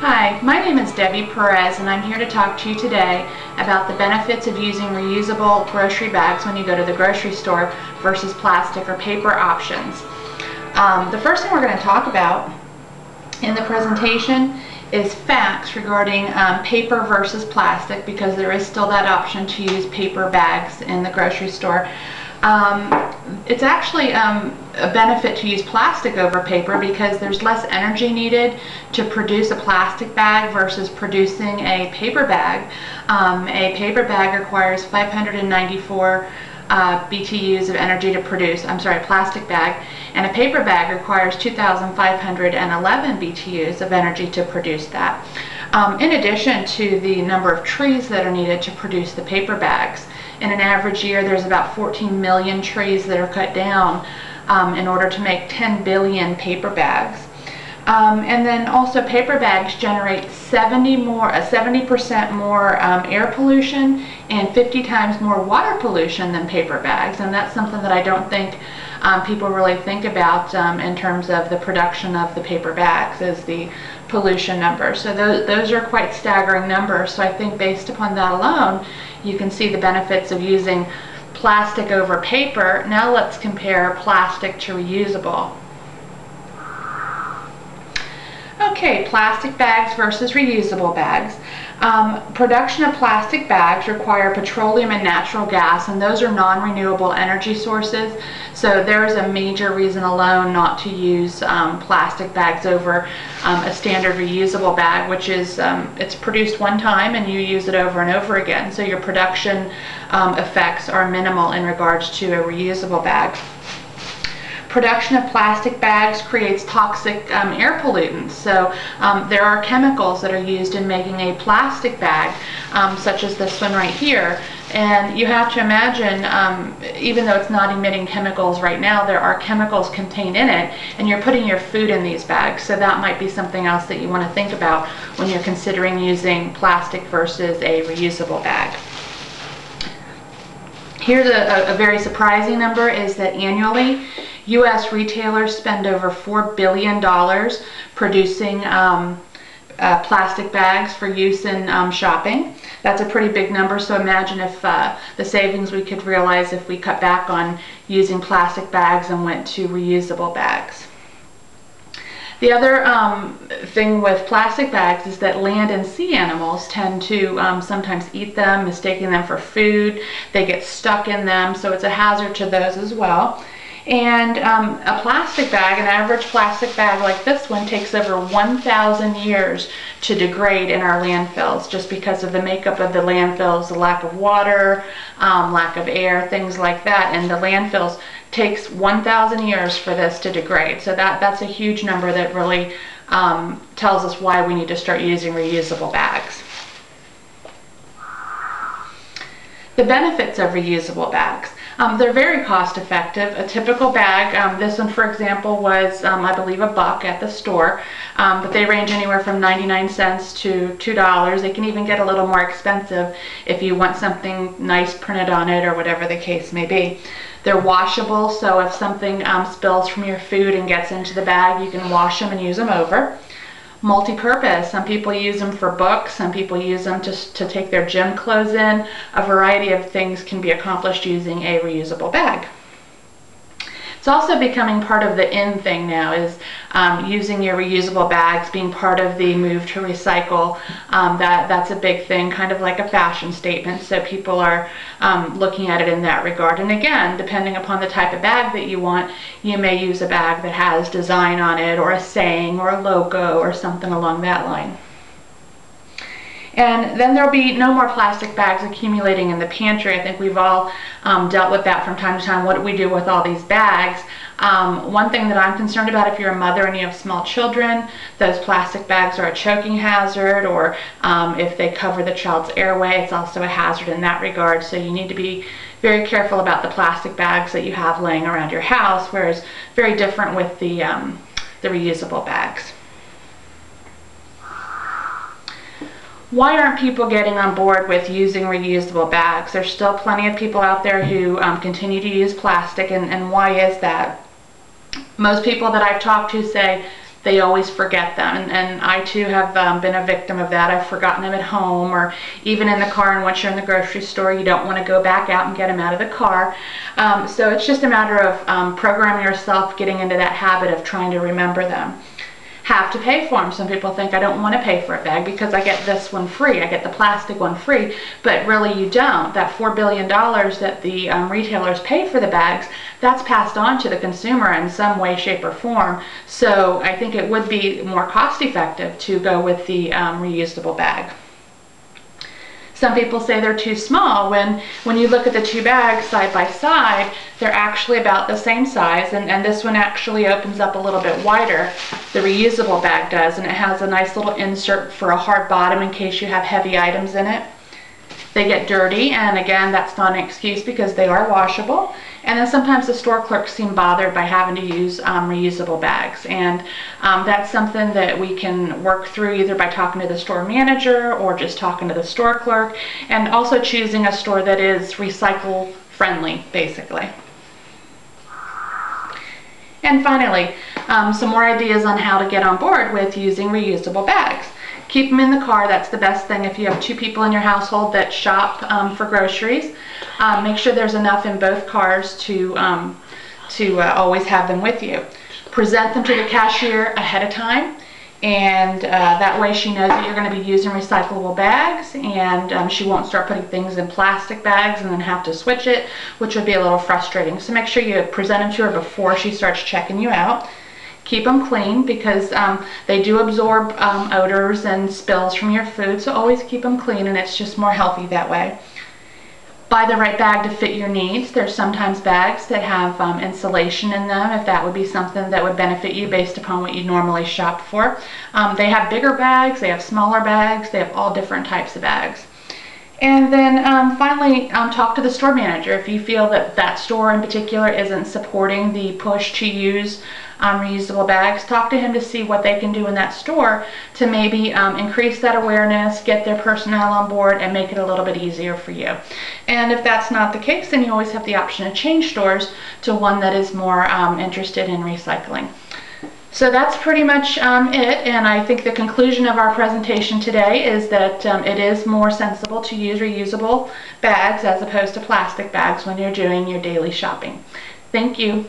Hi, my name is Debbie Perez and I'm here to talk to you today about the benefits of using reusable grocery bags when you go to the grocery store versus plastic or paper options. The first thing we're going to talk about in the presentation is facts regarding paper versus plastic, because there is still that option to use paper bags in the grocery store. It's actually a benefit to use plastic over paper because there's less energy needed to produce a plastic bag versus producing a paper bag. A paper bag requires 594 BTUs of energy to produce. I'm sorry, a plastic bag. And a paper bag requires 2,511 BTUs of energy to produce that. In addition to the number of trees that are needed to produce the paper bags. In an average year, there's about 14 million trees that are cut down in order to make 10 billion paper bags. And then also paper bags generate 70% more air pollution and 50 times more water pollution than paper bags. And that's something that I don't think people really think about in terms of the production of the paper bags, is the pollution numbers. So those are quite staggering numbers. So I think based upon that alone, you can see the benefits of using plastic over paper. Now let's compare plastic to reusable. Okay, plastic bags versus reusable bags. Production of plastic bags require petroleum and natural gas, and those are non-renewable energy sources. So there's a major reason alone not to use plastic bags over a standard reusable bag, which is it's produced one time and you use it over and over again. So your production effects are minimal in regards to a reusable bag. Production of plastic bags creates toxic air pollutants. So there are chemicals that are used in making a plastic bag, such as this one right here. And you have to imagine, even though it's not emitting chemicals right now, there are chemicals contained in it, and you're putting your food in these bags. So that might be something else that you want to think about when you're considering using plastic versus a reusable bag. Here's a very surprising number, is that annually U.S. retailers spend over $4 billion producing plastic bags for use in shopping. That's a pretty big number, so imagine if the savings we could realize if we cut back on using plastic bags and went to reusable bags. The other thing with plastic bags is that land and sea animals tend to sometimes eat them, mistaking them for food. They get stuck in them, so it's a hazard to those as well. And a plastic bag, an average plastic bag like this one, takes over 1,000 years to degrade in our landfills, just because of the makeup of the landfills, the lack of water, lack of air, things like that. And the landfills takes 1,000 years for this to degrade. So that's a huge number that really tells us why we need to start using reusable bags. The benefits of reusable bags. They're very cost effective. A typical bag, this one for example was I believe $1 at the store, but they range anywhere from 99 cents to $2. They can even get a little more expensive if you want something nice printed on it or whatever the case may be. They're washable, so if something spills from your food and gets into the bag, you can wash them and use them over. Multi-purpose. Some people use them for books, some people use them just to take their gym clothes in. A variety of things can be accomplished using a reusable bag. It's also becoming part of the in thing now, is using your reusable bags, being part of the move to recycle. That's a big thing, kind of like a fashion statement, so people are looking at it in that regard. And again, depending upon the type of bag that you want, you may use a bag that has design on it, or a saying, or a logo, or something along that line. And then there'll be no more plastic bags accumulating in the pantry. I think we've all dealt with that from time to time. What do we do with all these bags? One thing that I'm concerned about, if you're a mother and you have small children, those plastic bags are a choking hazard, or if they cover the child's airway, it's also a hazard in that regard. So you need to be very careful about the plastic bags that you have laying around your house, whereas very different with the reusable bags. Why aren't people getting on board with using reusable bags? There's still plenty of people out there who continue to use plastic, and why is that? Most people that I've talked to say they always forget them. And I too have been a victim of that. I've forgotten them at home or even in the car, and once you're in the grocery store, you don't want to go back out and get them out of the car. So it's just a matter of programming yourself, getting into that habit of trying to remember them. Have to pay for them. Some people think, I don't want to pay for a bag because I get this one free, I get the plastic one free, but really you don't. That $4 billion that the retailers pay for the bags, that's passed on to the consumer in some way, shape, or form. So I think it would be more cost effective to go with the reusable bag. Some people say they're too small. When you look at the two bags side by side, they're actually about the same size, and this one actually opens up a little bit wider. The reusable bag does, and it has a nice little insert for a hard bottom in case you have heavy items in it. They get dirty, and again, that's not an excuse because they are washable. And then sometimes the store clerks seem bothered by having to use reusable bags, and that's something that we can work through either by talking to the store manager or just talking to the store clerk, and also choosing a store that is recycle friendly, basically. And finally, some more ideas on how to get on board with using reusable bags. Keep them in the car. That's the best thing if you have two people in your household that shop for groceries. Make sure there's enough in both cars to always have them with you. Present them to the cashier ahead of time, and that way she knows that you're going to be using recyclable bags, and she won't start putting things in plastic bags and then have to switch it, which would be a little frustrating. So make sure you present them to her before she starts checking you out. Keep them clean because they do absorb odors and spills from your food, so always keep them clean, and it's just more healthy that way. Buy the right bag to fit your needs. There's sometimes bags that have insulation in them, if that would be something that would benefit you based upon what you normally shop for. They have bigger bags, they have smaller bags, they have all different types of bags. And then finally, talk to the store manager. If you feel that that store in particular isn't supporting the push to use reusable bags, talk to him to see what they can do in that store to maybe increase that awareness, get their personnel on board, and make it a little bit easier for you. And if that's not the case, then you always have the option to change stores to one that is more interested in recycling. So that's pretty much it, and I think the conclusion of our presentation today is that it is more sensible to use reusable bags as opposed to plastic bags when you're doing your daily shopping. Thank you.